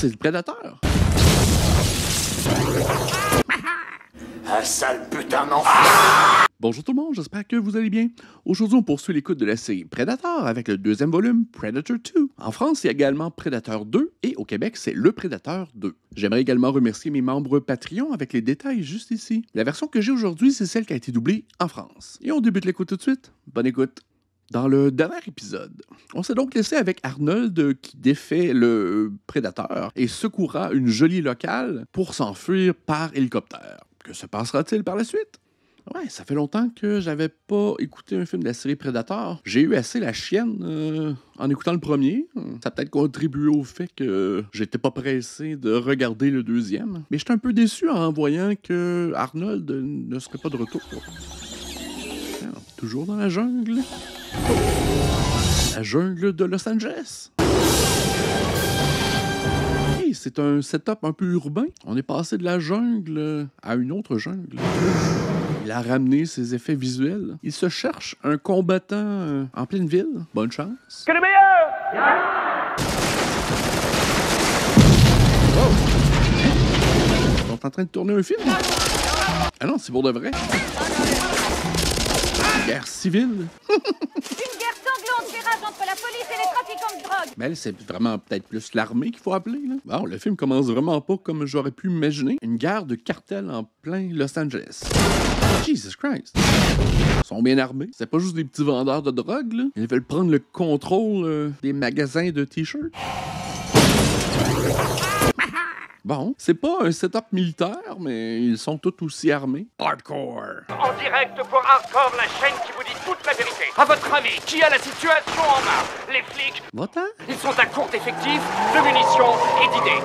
c'est le prédateur. Un sale putain d'enfant! Bonjour tout le monde, j'espère que vous allez bien. Aujourd'hui, on poursuit l'écoute de la série Predator avec le deuxième volume, Predator 2. En France, il y a également Predator 2 et au Québec, c'est Le Predator 2. J'aimerais également remercier mes membres Patreon avec les détails juste ici. La version que j'ai aujourd'hui, c'est celle qui a été doublée en France. Et on débute l'écoute tout de suite. Bonne écoute. Dans le dernier épisode, on s'est donc laissé avec Arnold qui défait le prédateur et secourra une jolie locale pour s'enfuir par hélicoptère. Que se passera-t-il par la suite? Ouais, ça fait longtemps que j'avais pas écouté un film de la série Predator. J'ai eu assez la chienne en écoutant le premier. Ça a peut-être contribué au fait que j'étais pas pressé de regarder le deuxième. Mais j'étais un peu déçu en voyant que Arnold ne serait pas de retour. Toujours dans la jungle. La jungle de Los Angeles. Hey, c'est un setup un peu urbain. On est passé de la jungle à une autre jungle. Il a ramené ses effets visuels. Il se cherche un combattant en pleine ville. Bonne chance. Que le meilleur! Oh! Ils sont en train de tourner un film? Ah non, c'est pour de vrai. Guerre civile. Une guerre sanglante fait rage entre la police et les trafiquants de drogue. Mais c'est vraiment peut-être plus l'armée qu'il faut appeler. Là. Bon, le film commence vraiment pas comme j'aurais pu imaginer. Une guerre de cartel en plein Los Angeles. Jesus Christ. Ils sont bien armés. C'est pas juste des petits vendeurs de drogue, là. Ils veulent prendre le contrôle des magasins de t-shirts. Bon, c'est pas un setup militaire, mais ils sont tous aussi armés. Hardcore. En direct pour Hardcore, la chaîne qui vous dit toute la vérité. À votre avis, qui a la situation en main? Les flics? Va-t'en. Ils sont à court d'effectifs, de munitions et d'idées.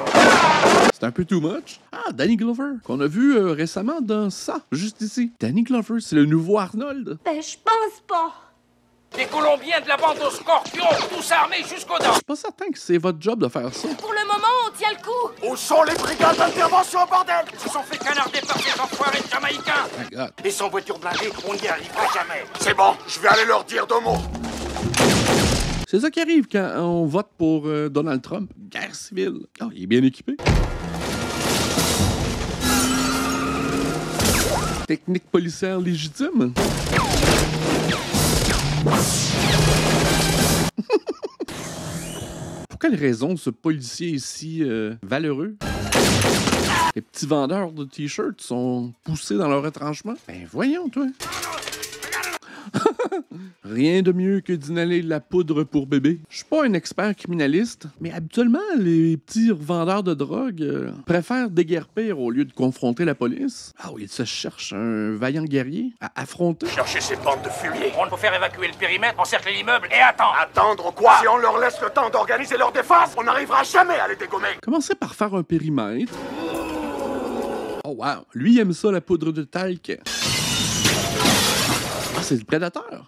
C'est un peu too much. Ah, Danny Glover, qu'on a vu récemment dans ça, juste ici. Danny Glover, c'est le nouveau Arnold. Ben, je pense pas. Des Colombiens de la bande aux scorpions, tous armés jusqu'aux dents. Je suis pas certain que c'est votre job de faire ça. Pour le moment, on tient le coup. Où sont les brigades d'intervention, bordel? Ils se sont fait canarder par ces enfoirés de Jamaïcains. My God. Et sans voiture blindée, on n'y arrivera jamais. C'est bon, je vais aller leur dire deux mots. C'est ça qui arrive quand on vote pour Donald Trump. Guerre civile. Oh, il est bien équipé. Technique policière légitime. Pour quelle raison ce policier est si valeureux? Les petits vendeurs de t-shirts sont poussés dans leur retranchement? Ben voyons, toi. Rien de mieux que d'inhaler de la poudre pour bébé. Je suis pas un expert criminaliste, mais habituellement, les petits revendeurs de drogue préfèrent déguerpir au lieu de confronter la police. Ah oui, ils se cherchent un vaillant guerrier à affronter. Cherchez ces bandes de fumier. On faut faire évacuer le périmètre, encercler l'immeuble et attendre. Attendre quoi? Si on leur laisse le temps d'organiser leur défense, on n'arrivera jamais à les dégommer. Commencez par faire un périmètre. Oh wow, lui il aime ça, la poudre de talc. Ah, c'est le prédateur.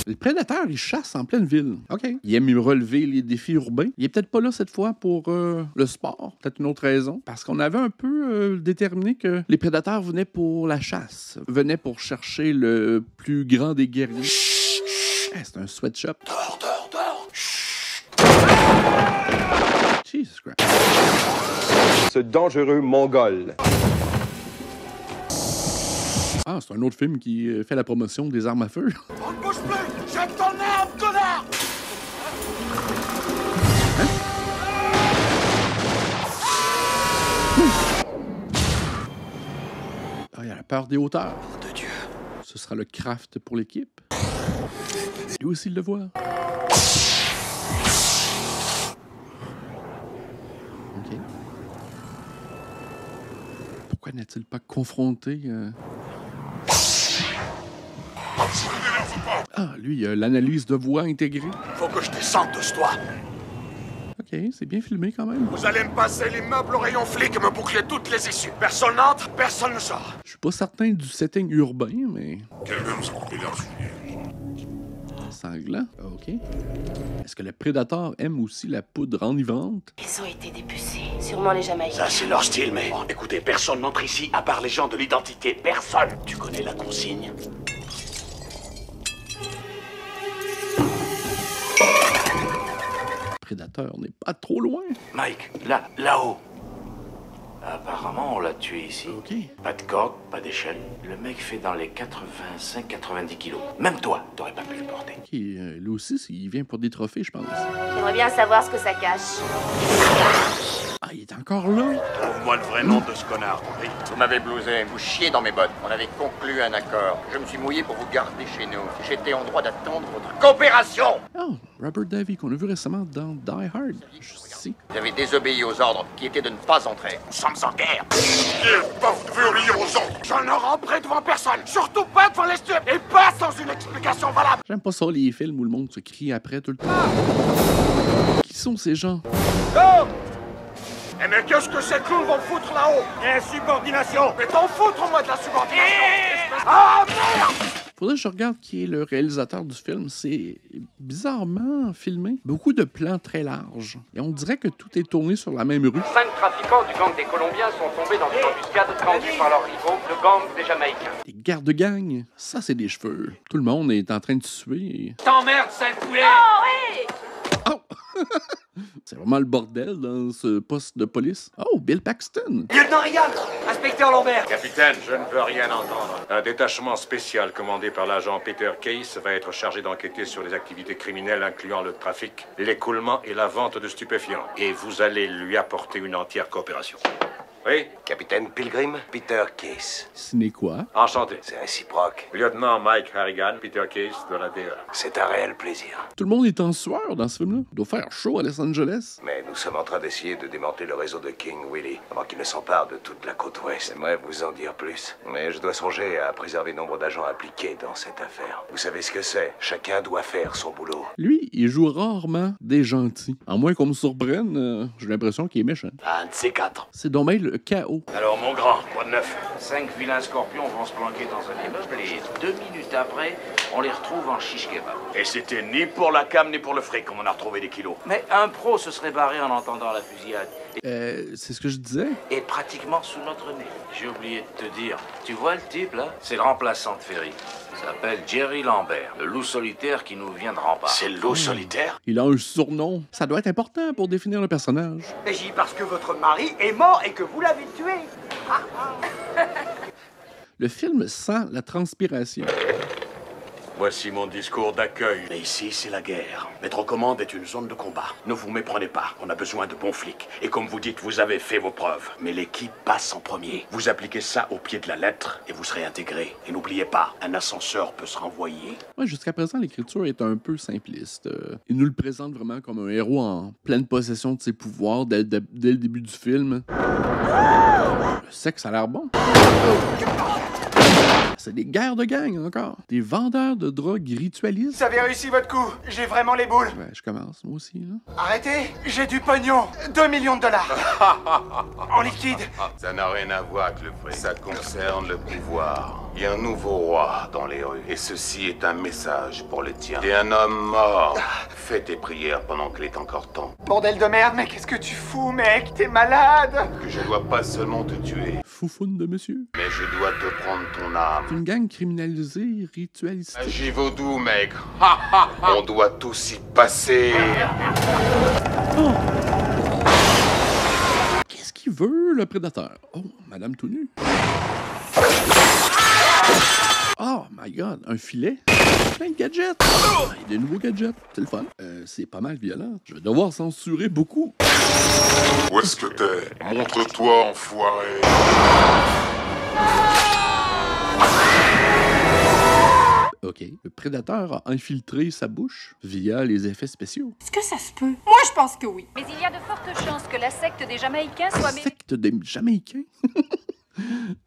Le prédateur, il chasse en pleine ville. OK. Il aime relever les défis urbains. Il est peut-être pas là cette fois pour le sport. Peut-être une autre raison. Parce qu'on avait un peu déterminé que les prédateurs venaient pour la chasse. Venaient pour chercher le plus grand des guerriers. C'est un sweatshop. Dors. Jesus Christ. Ce dangereux mongol. Ah, c'est un autre film qui fait la promotion des armes à feu. On ne bouge plus! Jette ton arme, connard! Ah, il a la peur des hauteurs. De Dieu. Ce sera le craft pour l'équipe. Lui aussi, il le voit. OK. Pourquoi n'a-t-il pas confronté... Ah, lui, il a l'analyse de voix intégrée. Faut que je descende de ce toit. OK, c'est bien filmé quand même. Vous allez me passer l'immeuble au rayon flic et me boucler toutes les issues. Personne n'entre, personne ne sort. Je suis pas certain du setting urbain, mais... Quelqu'un s'est coupé dans le Sanglant, OK. Est-ce que le prédateur aime aussi la poudre enivrante? Ils ont été dépecés. Sûrement les Jamaïcains. Ça, c'est leur style, mais... Bon, écoutez, personne n'entre ici, à part les gens de l'identité. Personne. Tu connais la consigne? Prédateur n'est pas trop loin. Mike, là-haut. Apparemment, on l'a tué ici. OK. Pas de corde, pas d'échelle. Le mec fait dans les 85-90 kilos. Même toi, t'aurais pas pu le porter. OK, lui aussi, il vient pour des trophées, je pense. J'aimerais bien savoir ce que ça cache. Ah, il est encore là? Trouve-moi le vrai nom de ce connard, compris? Vous m'avez blousé, vous chiez dans mes bottes. On avait conclu un accord. Je me suis mouillé pour vous garder chez nous. J'étais en droit d'attendre votre coopération. Oh, Robert Davi, qu'on a vu récemment dans Die Hard. Je sais. Vous avez désobéi aux ordres qui étaient de ne pas entrer. Nous sommes en guerre. Vous devez obéir aux ordres. J'en ai rentré devant personne. Surtout pas devant les stupes. Et pas sans une explication valable. J'aime pas ça, les films où le monde se crie après tout le temps. Qui sont ces gens? Go! Eh mais qu'est-ce que ces clowns vont foutre là-haut? Insubordination! Mais t'en foutre, moi, de la subordination! Ah, merde! Faudrait que je regarde qui est le réalisateur du film. C'est bizarrement filmé. Beaucoup de plans très larges. Et on dirait que tout est tourné sur la même rue. 5 trafiquants du gang des Colombiens sont tombés dans une embuscade tendue par leurs rivaux, le gang des Jamaïcains. Des gardes-gang, ça c'est des cheveux. Tout le monde est en train de suer. T'emmerdes, sale poulet! Oh! C'est vraiment le bordel dans ce poste de police. Oh, Bill Paxton! Lieutenant Reagan! Inspecteur Lambert! Capitaine, je ne veux rien entendre. Un détachement spécial commandé par l'agent Peter Case va être chargé d'enquêter sur les activités criminelles incluant le trafic, l'écoulement et la vente de stupéfiants. Et vous allez lui apporter une entière coopération. Oui? Capitaine Pilgrim, Peter Case. Ce n'est quoi? Enchanté. C'est réciproque. Lieutenant Mike Harrigan, Peter Case de la DEA. C'est un réel plaisir. Tout le monde est en sueur dans ce film-là. Il doit faire chaud à Los Angeles. Mais nous sommes en train d'essayer de démanteler le réseau de King Willie avant qu'il ne s'empare de toute la côte ouest. J'aimerais vous en dire plus. Mais je dois songer à préserver nombre d'agents impliqués dans cette affaire. Vous savez ce que c'est? Chacun doit faire son boulot. Lui, il joue rarement des gentils. À moins qu'on me surprenne, j'ai l'impression qu'il est méchant. Un de ces quatre. C'est dommage le chaos. Alors, mon grand, quoi de neuf? 5 vilains scorpions vont se planquer dans un immeuble et 2 minutes après, on les retrouve en shish kebab. Et c'était ni pour la cam ni pour le fric qu'on en a retrouvé des kilos. Mais un pro se serait barré en entendant la fusillade. C'est ce que je disais. Et pratiquement sous notre nez. J'ai oublié de te dire, tu vois le type là? C'est le remplaçant de Ferry. Il s'appelle Jerry Lambert, le loup solitaire qui nous vient de Rempart. C'est le loup solitaire? Il a un surnom. Ça doit être important pour définir le personnage. J'y parce que votre mari est mort et que vous l'avez tué. Le film sent la transpiration. Voici mon discours d'accueil. Mais ici, c'est la guerre. Mettre en commande est une zone de combat. Ne vous méprenez pas. On a besoin de bons flics. Et comme vous dites, vous avez fait vos preuves. Mais l'équipe passe en premier. Vous appliquez ça au pied de la lettre et vous serez intégré. Et n'oubliez pas, un ascenseur peut se renvoyer. Ouais, jusqu'à présent, l'écriture est un peu simpliste. Il nous le présente vraiment comme un héros en pleine possession de ses pouvoirs dès le début du film. Le sexe a l'air bon. C'est des guerres de gang encore. Des vendeurs de drogue ritualistes. Vous avez réussi votre coup. J'ai vraiment les boules. Ouais, je commence, moi aussi, là. Arrêtez, j'ai du pognon. 2 millions de dollars. En liquide. Ça n'a rien à voir avec le fric. Ça concerne le pouvoir. Il y a un nouveau roi dans les rues. Et ceci est un message pour le tien. T'es un homme mort. Fais tes prières pendant qu'il est encore temps. Bordel de merde, mais qu'est-ce que tu fous, mec? T'es malade. Que je dois pas seulement te tuer, Foufoune de monsieur. mais je dois te prendre ton âme. C'est une gang criminalisée, ritualiste. Agis vaudou, mec. On doit tous y passer. Qu'est-ce qu'il veut, le prédateur? Oh, Madame tout nue. Oh my god, un filet? Plein de gadgets! Il y a des nouveaux gadgets, c'est le fun. C'est pas mal violent. Je vais devoir censurer beaucoup. Où est-ce que t'es? Montre-toi, enfoiré. Ok, le prédateur a infiltré sa bouche via les effets spéciaux. Est-ce que ça se peut? Moi, je pense que oui. Mais il y a de fortes chances que la secte des Jamaïcains soit... Secte des Jamaïcains?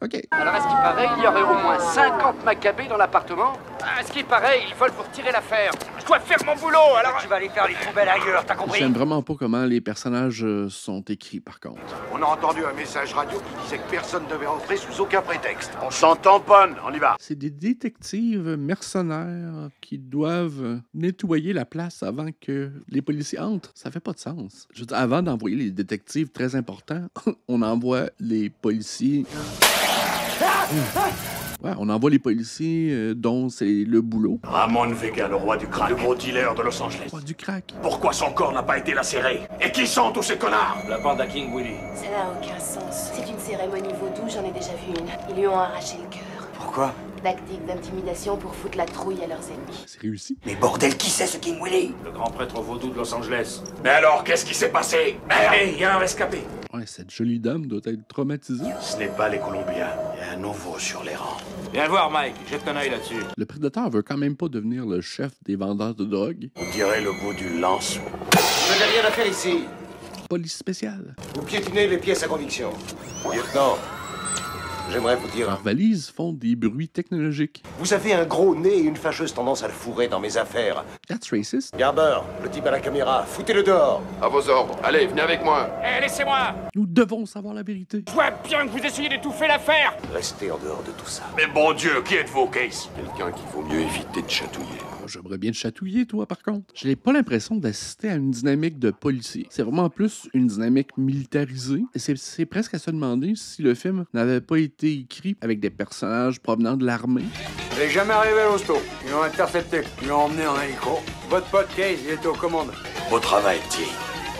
Ok. Alors, à ce qui paraît, il y aurait au moins 50 macabées dans l'appartement. À ce qui paraît, ils veulent vous retirer l'affaire. Je dois faire mon boulot, alors... Tu vas aller faire les poubelles ailleurs, t'as compris? J'aime vraiment pas comment les personnages sont écrits, par contre. On a entendu un message radio qui disait que personne ne devait rentrer sous aucun prétexte. On s'en tamponne, on y va. C'est des détectives mercenaires qui doivent nettoyer la place avant que les policiers entrent. Ça fait pas de sens. Je veux dire, avant d'envoyer les détectives très importants, on envoie les policiers. Ouais, on envoie les policiers dont c'est le boulot. Ramon Vega, le roi du crack, le gros dealer de Los Angeles. Roi du crack. Pourquoi son corps n'a pas été lacéré? Et qui sont tous ces connards? La bande à King Willy. Ça n'a aucun sens. C'est une cérémonie vaudou, j'en ai déjà vu une. Ils lui ont arraché le cœur. Pourquoi? Tactique d'intimidation pour foutre la trouille à leurs ennemis. C'est réussi. Mais bordel, qui c'est ce King Willy? Le grand prêtre vaudou de Los Angeles. Mais alors, qu'est-ce qui s'est passé? Merde! Hé, il y a un rescapé. Ouais, cette jolie dame doit être traumatisée. Ce n'est pas les Colombiens. Il y a un nouveau sur les rangs. Viens voir, Mike. Jette un œil là-dessus. Le prédateur veut quand même pas devenir le chef des vendeurs de drogue. On dirait le bout d'une lance. Vous n'avez rien à faire ici. Police spéciale. Vous piétinez les pièces à conviction. Lieutenant, j'aimerais vous dire... Leurs valises font des bruits technologiques. Vous avez un gros nez et une fâcheuse tendance à le fourrer dans mes affaires. That's racist. Garber, le type à la caméra, foutez-le dehors. À vos ordres. Allez, venez avec moi. Hé, laissez-moi! Nous devons savoir la vérité. Je vois bien que vous essayez d'étouffer l'affaire! Restez en dehors de tout ça. Mais bon Dieu, qui êtes-vous, Case? Quelqu'un qu'il faut mieux éviter de chatouiller. J'aimerais bien te chatouiller, toi, par contre. Je n'ai pas l'impression d'assister à une dynamique de policier. C'est vraiment plus une dynamique militarisée. Et c'est presque à se demander si le film n'avait pas été écrit avec des personnages provenant de l'armée. Il n'est jamais arrivé à l'hosto. Ils l'ont intercepté. Ils l'ont emmené en hélico. Votre pote Case, il était aux commandes. Beau travail, T.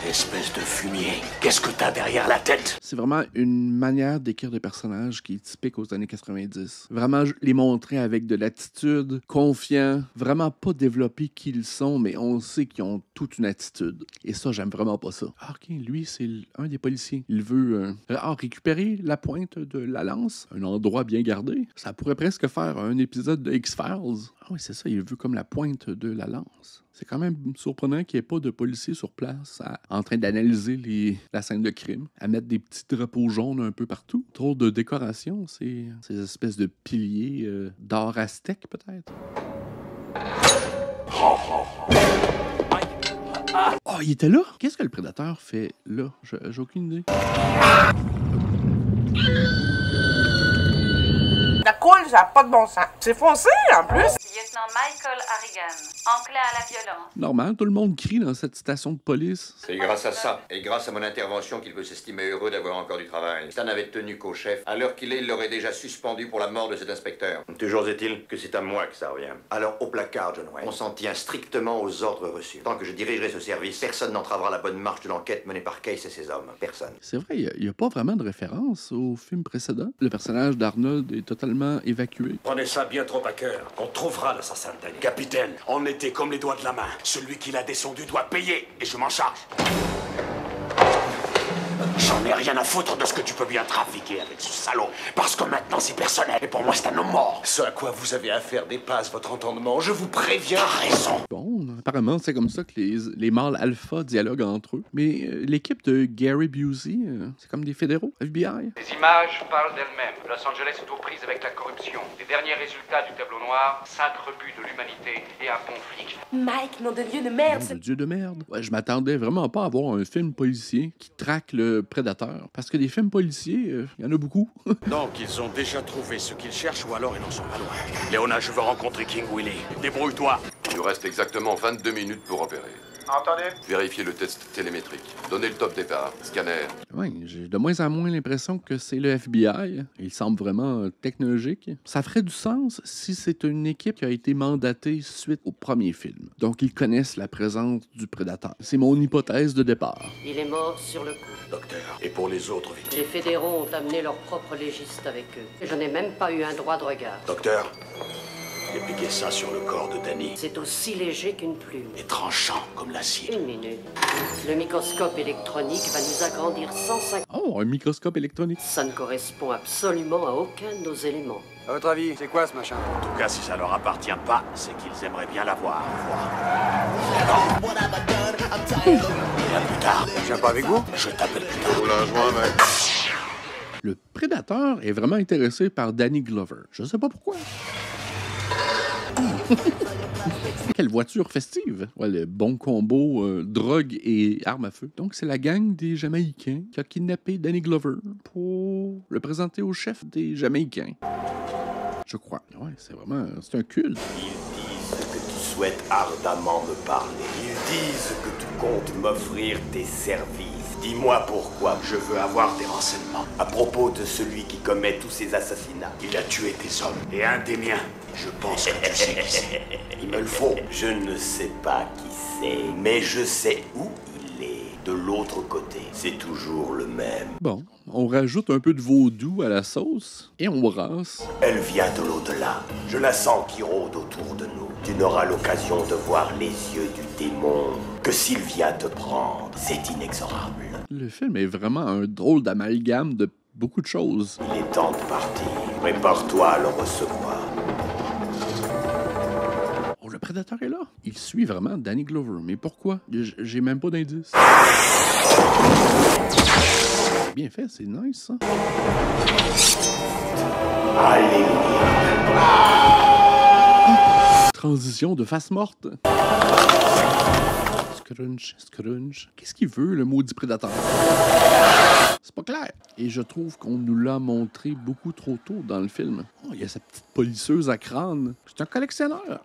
Espèce de fumier. Qu'est-ce que t'as derrière la tête? C'est vraiment une manière d'écrire des personnages qui est typique aux années 90. Vraiment les montrer avec de l'attitude, confiants, vraiment pas développer qui ils sont, mais on sait qu'ils ont toute une attitude. Et ça, j'aime vraiment pas ça. Ah, ok, lui, c'est un des policiers. Il veut récupérer la pointe de la lance, un endroit bien gardé. Ça pourrait presque faire un épisode de X-Files. Ah oui, c'est ça, il veut comme la pointe de la lance. C'est quand même surprenant qu'il n'y ait pas de policiers sur place en train d'analyser la scène de crime, à mettre des petits drapeaux jaunes un peu partout. Trop de décoration, ces espèces de piliers d'art aztèque, peut-être. Oh, il était là? Qu'est-ce que le prédateur fait là? J'ai aucune idée. La coule, ça n'a pas de bon sens. C'est foncé, en plus. Lieutenant Michael Harrigan, enclin à la violence. Normal, tout le monde crie dans cette station de police. C'est grâce à ça, et grâce à mon intervention qu'il peut s'estimer heureux d'avoir encore du travail. Ça n'avait tenu qu'au chef. À l'heure qu'il est, il l'aurait déjà suspendu pour la mort de cet inspecteur. Toujours est-il que c'est à moi que ça revient. Alors, au placard, John Wayne. On s'en tient strictement aux ordres reçus. Tant que je dirigerai ce service, personne n'entravera la bonne marche de l'enquête menée par Case et ses hommes. Personne. C'est vrai, il n'y a pas vraiment de référence au film précédent. Le personnage d'Arnold est totalement évacué. Prenez ça bien trop à cœur. On trouvera l'assassin de Danny. Capitaine, on était comme les doigts de la main. Celui qui l'a descendu doit payer, et je m'en charge. J'en ai rien à foutre de ce que tu peux bien trafiquer avec ce salaud. Parce que maintenant c'est personnel, et pour moi c'est un homme mort. Ce à quoi vous avez affaire dépasse votre entendement, je vous préviens. T'as raison. Bon, apparemment, c'est comme ça que les mâles alpha dialoguent entre eux. Mais l'équipe de Gary Busey, c'est comme des fédéraux, FBI. Les images parlent d'elles-mêmes. Los Angeles est aux prises avec la corruption. Les derniers résultats du tableau noir, 5 rebuts de l'humanité et un bon flic. Mike, nom de Dieu de merde. Nom de Dieu de merde. Ouais, je m'attendais vraiment pas à voir un film policier qui traque le prédateur. Parce que des films policiers, il y en a beaucoup. Donc, ils ont déjà trouvé ce qu'ils cherchent ou alors ils n'en sont pas loin. Léona, je veux rencontrer King Willy. Débrouille-toi. Il nous reste exactement 22 minutes pour opérer. Entendez? Vérifiez le test télémétrique. Donnez le top départ. Scanner. Oui, j'ai de moins en moins l'impression que c'est le FBI. Il semble vraiment technologique. Ça ferait du sens si c'est une équipe qui a été mandatée suite au premier film. Donc, ils connaissent la présence du prédateur. C'est mon hypothèse de départ. Il est mort sur le coup. Docteur, et pour les autres victimes? Les fédéraux ont amené leur propre légiste avec eux. Je n'ai même pas eu un droit de regard. Docteur, dépliquez ça sur le corps de Danny. C'est aussi léger qu'une plume. Et tranchant comme l'acier. Une minute. Le microscope électronique va nous agrandir 150... Oh, un microscope électronique. Ça ne correspond absolument à aucun de nos éléments. À votre avis, c'est quoi ce machin? En tout cas, si ça leur appartient pas, c'est qu'ils aimeraient bien l'avoir. Et à plus tard. Je viens pas avec vous? Je t'appelle plus tard. Roule un joint, mec. Le prédateur est vraiment intéressé par Danny Glover. Je sais pas pourquoi. Quelle voiture festive! Ouais, le bon combo drogue et arme à feu. Donc, c'est la gang des Jamaïcains qui a kidnappé Danny Glover pour le présenter au chef des Jamaïcains. Je crois. Ouais, c'est vraiment... C'est un culte. Ils disent que tu souhaitent ardemment me parler. Ils disent que tu comptes m'offrir tes services. Dis-moi pourquoi. Je veux avoir des renseignements. À propos de celui qui commet tous ces assassinats. Il a tué tes hommes, et un des miens. Je pense que tu sais qui c'est. Il me le faut. Je ne sais pas qui c'est, mais je sais où il est. De l'autre côté, c'est toujours le même. Bon, on rajoute un peu de vaudou à la sauce et on brasse. Elle vient de l'au-delà. Je la sens qui rôde autour de nous. Tu n'auras l'occasion de voir les yeux du démon que s'il vient te prendre. C'est inexorable. Le film est vraiment un drôle d'amalgame de beaucoup de choses. Il est temps de partir. Prépare-toi à le recevoir. Oh, le prédateur est là. Il suit vraiment Danny Glover. Mais pourquoi? J'ai même pas d'indice. Bien fait, c'est nice, ça. Transition de face morte. Scrunch, scrunch. Qu'est-ce qu'il veut, le maudit prédateur? C'est pas clair. Et je trouve qu'on nous l'a montré beaucoup trop tôt dans le film. Oh, il y a sa petite polisseuse à crâne. C'est un collectionneur.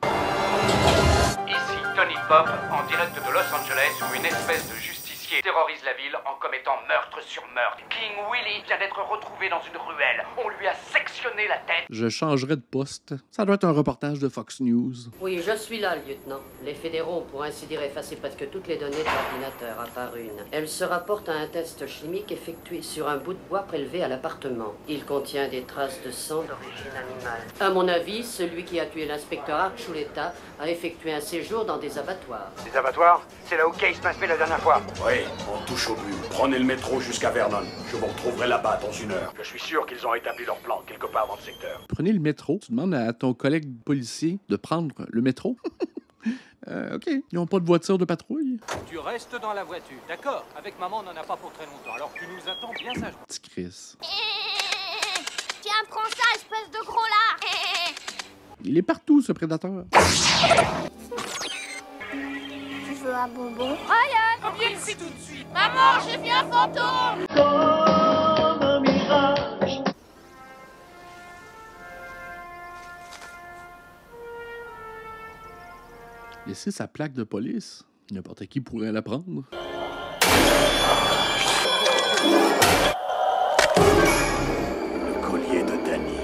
Ici Tony Pop, en direct de Los Angeles, où une espèce de justicier terrorise la ville en commettant meurtre sur meurtre. King Willie vient d'être retrouvé dans une ruelle. On lui a sectionné la tête. Je changerais de poste. Ça doit être un reportage de Fox News. Oui, je suis là, lieutenant. Les fédéraux ont pour ainsi dire effacé presque toutes les données de l'ordinateur, à part une. Elle se rapporte à un test chimique effectué sur un bout de bois prélevé à l'appartement. Il contient des traces de sang d'origine animale. À mon avis, celui qui a tué l'inspecteur Archuleta a effectué un séjour dans des abattoirs. Des abattoirs? C'est là où Case m'a fait la dernière fois. Oui, on touche au but. Prenez le métro jusqu'à Vernon. Je vous retrouverai là-bas dans 1 heure. Je suis sûr qu'ils ont établi leur plan quelque part dans le secteur. Prenez le métro. Tu demandes à ton collègue policier de prendre le métro. OK. Ils n'ont pas de voiture de patrouille. Tu restes dans la voiture, d'accord? Avec maman, on n'en a pas pour très longtemps, alors tu nous attends bien sagement. Petit Chris. Tiens, prends ça, espèce de gros lard. Il est partout, ce prédateur. Tu veux un bonbon? Ryan, viens ici tout de suite. Maman, j'ai vu un fantôme. Comme un mirage. Laissez sa plaque de police. N'importe qui pourrait la prendre. Le collier de Danny.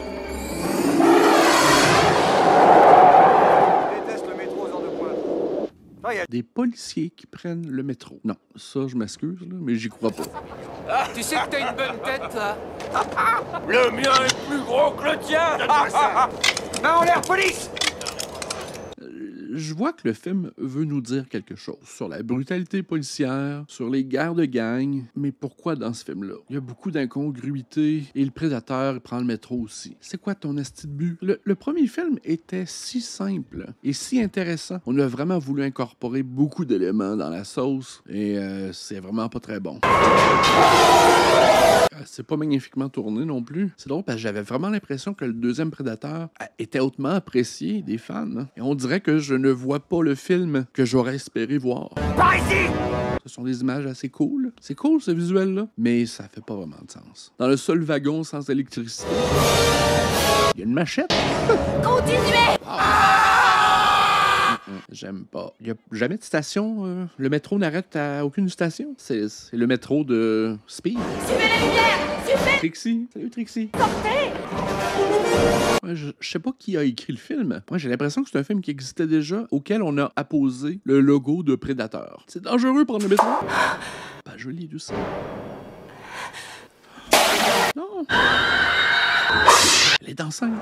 Je déteste le métro aux heures de pointe. Des policiers qui prennent le métro. Non, ça, je m'excuse, là, mais j'y crois pas. Ah, tu sais que t'as une bonne tête, toi. Le mien est plus gros que le tien. Main en l'air, police! Je vois que le film veut nous dire quelque chose sur la brutalité policière, sur les guerres de gang, mais pourquoi dans ce film-là? Il y a beaucoup d'incongruités et le prédateur prend le métro aussi. C'est quoi ton esti de but? Le premier film était si simple et si intéressant. On a vraiment voulu incorporer beaucoup d'éléments dans la sauce et c'est vraiment pas très bon. C'est pas magnifiquement tourné non plus. C'est drôle parce que j'avais vraiment l'impression que le deuxième Prédateur était hautement apprécié des fans. Hein. Et on dirait que je ne vois pas le film que j'aurais espéré voir. Par ici! Ce sont des images assez cool. C'est cool ce visuel-là, mais ça fait pas vraiment de sens. Dans le seul wagon sans électricité, il y a une machette. Continuez! J'aime pas. Il n'y a jamais de station. Le métro n'arrête à aucune station. C'est le métro de Speed. Suivez la lumière! Suivez! Trixie. Salut, Trixie. Sortez! Ouais, je sais pas qui a écrit le film. Moi, j'ai l'impression que c'est un film qui existait déjà, auquel on a apposé le logo de Prédateur. C'est dangereux prendre le métro. Pas joli, tout ça. Non. Elle est enceinte.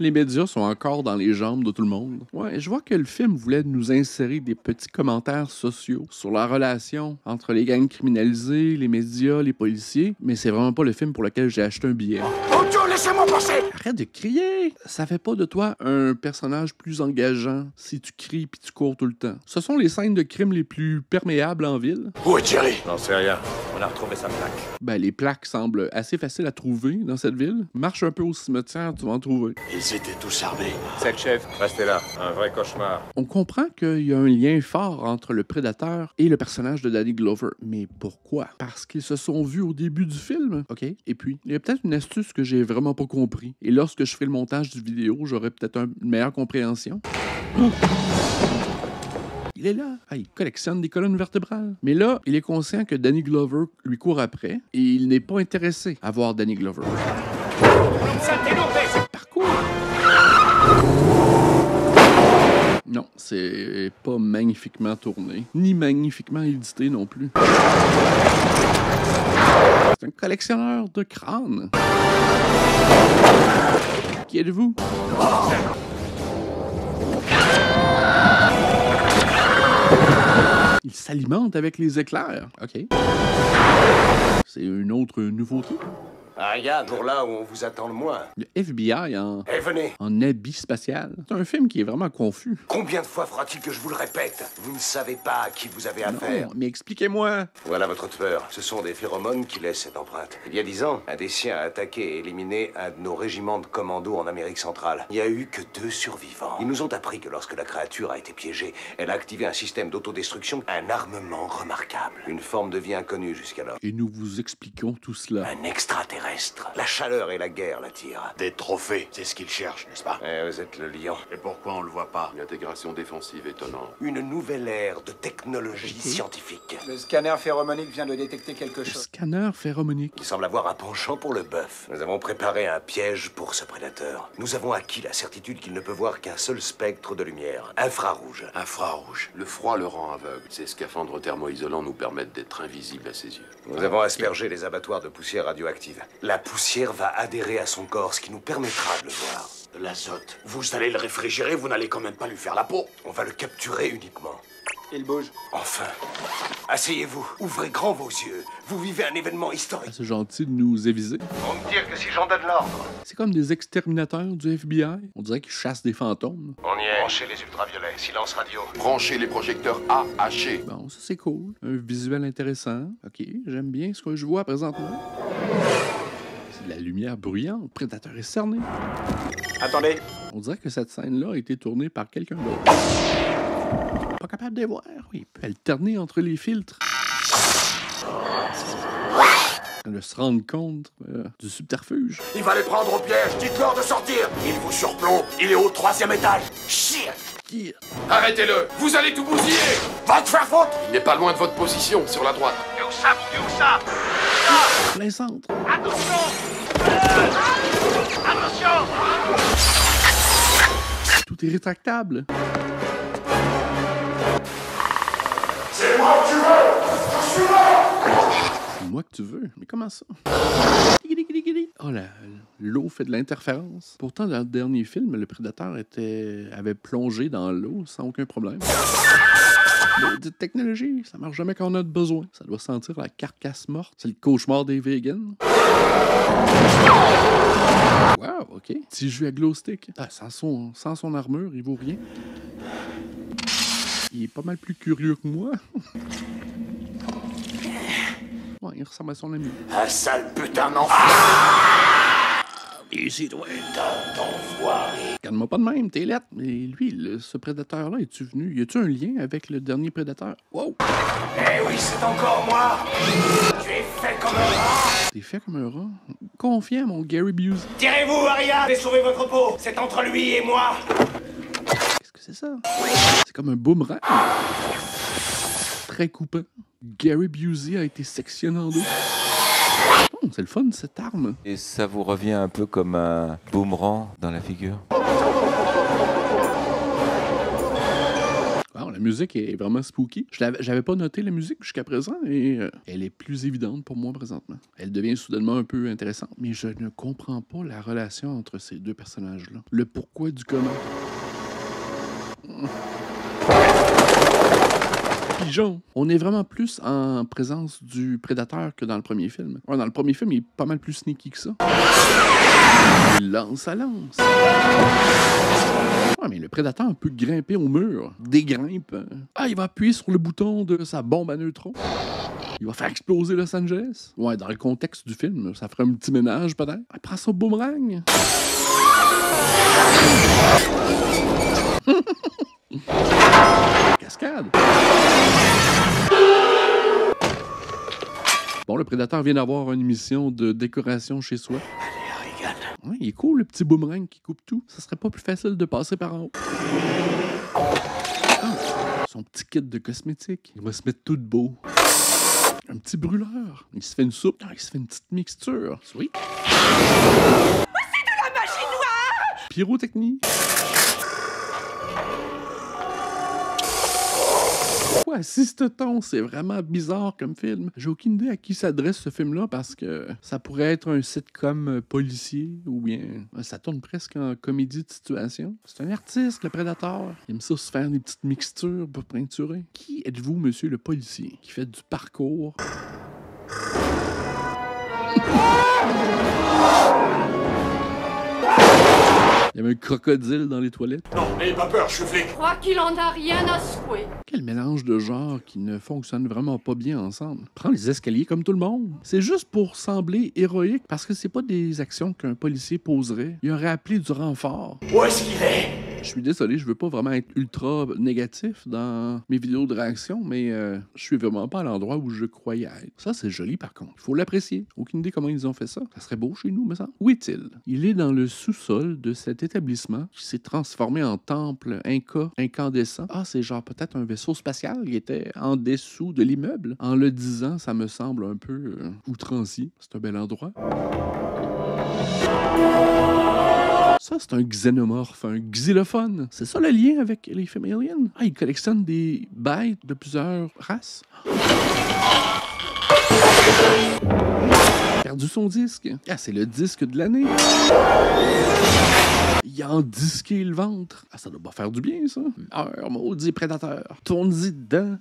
Les médias sont encore dans les jambes de tout le monde. Ouais, je vois que le film voulait nous insérer des petits commentaires sociaux sur la relation entre les gangs criminalisés, les médias, les policiers, mais c'est vraiment pas le film pour lequel j'ai acheté un billet. Oh Dieu, laissez-moi passer! Arrête de crier! Ça fait pas de toi un personnage plus engageant si tu cries puis tu cours tout le temps. Ce sont les scènes de crime les plus perméables en ville. Où est Jerry? J'en sais rien. On a retrouvé sa plaque. Ben, les plaques semblent assez faciles à trouver dans cette ville. Marche un peu au cimetière, tu vas en trouver. Ils étaient tous armés. C'est le chef. Restez là. Un vrai cauchemar. On comprend qu'il y a un lien fort entre le prédateur et le personnage de Danny Glover. Mais pourquoi? Parce qu'ils se sont vus au début du film. OK. Et puis, il y a peut-être une astuce que j'ai vraiment pas compris. Et lorsque je ferai le montage du vidéo, j'aurai peut-être une meilleure compréhension. Oh! Il est là. Ah, il collectionne des colonnes vertébrales. Mais là, il est conscient que Danny Glover lui court après et il n'est pas intéressé à voir Danny Glover. Parcours! Non, c'est pas magnifiquement tourné, ni magnifiquement édité non plus. C'est un collectionneur de crânes. Qui êtes-vous? Il s'alimente avec les éclairs. OK. C'est une autre nouveauté. Ariane, pour là où on vous attend le moins. Le FBI venez. en habit spatial. C'est un film qui est vraiment confus. Combien de fois fera-t-il que je vous le répète? Vous ne savez pas à qui vous avez affaire. Non, mais expliquez-moi. Voilà votre tueur. Ce sont des phéromones qui laissent cette empreinte. Il y a 10 ans, un des siens a attaqué et éliminé un de nos régiments de commando en Amérique centrale. Il n'y a eu que 2 survivants. Ils nous ont appris que lorsque la créature a été piégée, elle a activé un système d'autodestruction, un armement remarquable. Une forme de vie inconnue jusqu'alors. Et nous vous expliquons tout cela. Un extraterrestre. La chaleur et la guerre l'attirent. Des trophées, c'est ce qu'ils cherchent, n'est-ce pas? Vous êtes le lion. Et pourquoi on le voit pas? Une intégration défensive étonnante. Une nouvelle ère de technologie scientifique. Le scanner phéromonique vient de détecter quelque chose. Scanner phéromonique. Il semble avoir un penchant pour le bœuf. Nous avons préparé un piège pour ce prédateur. Nous avons acquis la certitude qu'il ne peut voir qu'un seul spectre de lumière. Infrarouge. Infrarouge. Le froid le rend aveugle. Ces scaphandres thermoisolants nous permettent d'être invisibles à ses yeux. Nous avons aspergé les abattoirs de poussière radioactive. La poussière va adhérer à son corps, ce qui nous permettra de le voir. De l'azote. Vous allez le réfrigérer, vous n'allez quand même pas lui faire la peau. On va le capturer uniquement. Il bouge. Enfin. Asseyez-vous. Ouvrez grand vos yeux. Vous vivez un événement historique. C'est gentil de nous aviser. On me dire que si j'en donne l'ordre. C'est comme des exterminateurs du FBI. On dirait qu'ils chassent des fantômes. On y est. Branchez les ultraviolets. Silence radio. Branchez les projecteurs AHG. Bon, ça c'est cool. Un visuel intéressant. OK, j'aime bien ce que je vois présentement. C'est de la lumière bruyante. Prédateur est cerné. Attendez. On dirait que cette scène-là a été tournée par quelqu'un d'autre. Pas capable de les voir. Oui, il peut alterner entre les filtres. De se rendre compte du subterfuge. Il va les prendre au piège, dites-leur de sortir. Il vous surplombe, il est au 3e étage. Shit. Arrêtez-le. Vous allez tout bousiller. Va te faire foutre. Il n'est pas loin de votre position, sur la droite. Et où ça, et où ça? Plein centre. Attention. Attention. Tout est rétractable. C'est moi que tu veux. Je suis là. C'est moi que tu veux? Mais comment ça? Oh là, l'eau fait de l'interférence. Pourtant, dans le dernier film, le prédateur avait plongé dans l'eau sans aucun problème. De technologie, ça marche jamais quand on a besoin. Ça doit sentir la carcasse morte. C'est le cauchemar des vegans. Wow, OK. Petit jus à glow stick. Ah, sans son armure, il vaut rien. Il est pas mal plus curieux que moi. Ouais, il ressemble à son ami. Un sale putain d'enfant. Ici, toi. D'enfoiré. Calme-moi pas de même, t'es lettre. Mais lui, ce prédateur-là, es-tu venu? Y a-tu un lien avec le dernier prédateur? Wow! Eh oui, c'est encore moi. Tu es fait comme un rat. T'es fait comme un rat? Confiant, mon Gary Busey. Tirez-vous, Ariane, et sauvez votre peau. C'est entre lui et moi. Qu'est-ce que c'est ça? C'est comme un boomerang. Très coupant. Gary Busey a été sectionné en deux. Oh, c'est le fun, cette arme. Et ça vous revient un peu comme un boomerang dans la figure? Wow, la musique est vraiment spooky. J'avais pas noté la musique jusqu'à présent et elle est plus évidente pour moi présentement. Elle devient soudainement un peu intéressante, mais je ne comprends pas la relation entre ces deux personnages-là. Le pourquoi du comment. Pigeon. On est vraiment plus en présence du prédateur que dans le premier film. Ouais, dans le premier film, il est pas mal plus sneaky que ça. Il lance à lance. Ouais, mais le prédateur peut grimper au mur, dégrimpe. Ah, il va appuyer sur le bouton de sa bombe à neutrons. Il va faire exploser Los Angeles. Ouais, dans le contexte du film, ça ferait un petit ménage peut-être. Il prend son boomerang. Cascade. Bon, le prédateur vient d'avoir une mission de décoration chez soi. Allez, Ouais, il est cool, le petit boomerang qui coupe tout. Ça serait pas plus facile de passer par en haut. Son petit kit de cosmétiques. Il va se mettre tout de beau. Un petit brûleur. Il se fait une soupe. Il se fait une petite mixture. Sweet. C'est de la magie noire! Pyrotechnie. Pourquoi assiste-t-on? C'est vraiment bizarre comme film. J'ai aucune idée à qui s'adresse ce film-là parce que ça pourrait être un sitcom policier ou bien ça tourne presque en comédie de situation. C'est un artiste, le prédateur. Il aime ça se faire des petites mixtures pour peinturer. Qui êtes-vous, monsieur le policier, qui fait du parcours? Il y avait un crocodile dans les toilettes. Non, n'ayez pas peur, je suis flic. Je crois qu'il en a rien à secouer. Quel mélange de genres qui ne fonctionne vraiment pas bien ensemble. Prends les escaliers comme tout le monde. C'est juste pour sembler héroïque parce que c'est pas des actions qu'un policier poserait. Il aurait appelé du renfort. Où est-ce qu'il est? Je suis désolé, je veux pas vraiment être ultra négatif dans mes vidéos de réaction, mais je suis vraiment pas à l'endroit où je croyais être. Ça, c'est joli par contre. Il faut l'apprécier. Aucune idée comment ils ont fait ça. Ça serait beau chez nous, me semble. Où est-il? Il est dans le sous-sol de cet établissement qui s'est transformé en temple inca incandescent. Ah, c'est genre peut-être un vaisseau spatial. Il était en dessous de l'immeuble. En le disant, ça me semble un peu outrancier. C'est un bel endroit. Ça, c'est un xénomorphe, un xylophone. C'est ça le lien avec les films aliens? Ah, il collectionne des bêtes de plusieurs races. Perdu son disque. Ah, c'est le disque de l'année. Il a endisqué le ventre. Ah, ça doit pas faire du bien, ça. Meurs, maudit prédateur. Tourne-y dedans.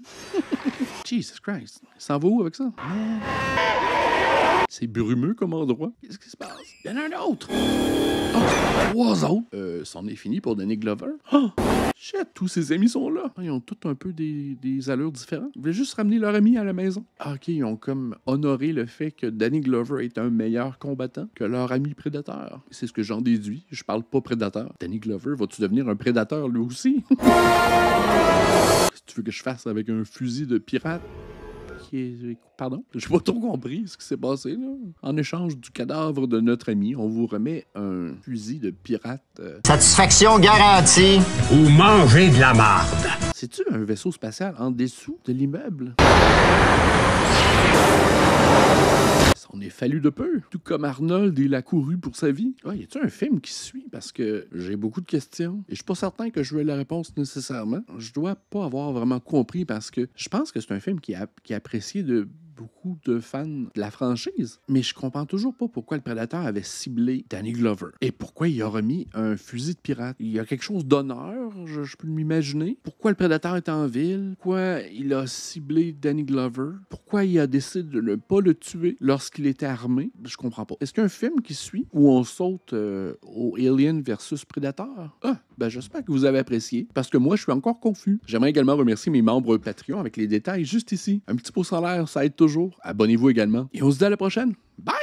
Jesus Christ. Il s'en va où avec ça? C'est brumeux comme endroit. Qu'est-ce qui se passe? Il y en a un autre. Oh, 3 autres. C'en est fini pour Danny Glover. Oh, shit, tous ses amis sont là. Ils ont tous un peu des allures différentes. Ils voulaient juste ramener leur ami à la maison. Ah, ok, ils ont comme honoré le fait que Danny Glover est un meilleur combattant que leur ami prédateur. C'est ce que j'en déduis. Je parle pas prédateur. Danny Glover, vas-tu devenir un prédateur lui aussi? Qu'est-ce que tu veux que je fasse avec un fusil de pirate? Pardon? J'ai pas trop compris ce qui s'est passé, là. En échange du cadavre de notre ami, on vous remet un fusil de pirate. Satisfaction garantie ou manger de la marde. C'est-tu un vaisseau spatial en dessous de l'immeuble? Ça en est fallu de peu. Tout comme Arnold, il a couru pour sa vie. Ah, y a-tu un film qui suit? Parce que j'ai beaucoup de questions. Et je suis pas certain que je veux la réponse nécessairement. Je dois pas avoir vraiment compris parce que je pense que c'est un film qui est apprécié de beaucoup de fans de la franchise. Mais je comprends toujours pas pourquoi le prédateur avait ciblé Danny Glover. Et pourquoi il a remis un fusil de pirate. Il y a quelque chose d'honneur, je peux m'imaginer. Pourquoi le prédateur est en ville? Pourquoi il a ciblé Danny Glover? Pourquoi il a décidé de ne pas le tuer lorsqu'il était armé? Je comprends pas. Est-ce qu'il y a un film qui suit où on saute au Alien versus Predator? Ah, ben j'espère que vous avez apprécié, parce que moi, je suis encore confus. J'aimerais également remercier mes membres Patreon avec les détails juste ici. Un petit pouce en l'air, ça aide toujours. Abonnez-vous également. Et on se dit à la prochaine. Bye!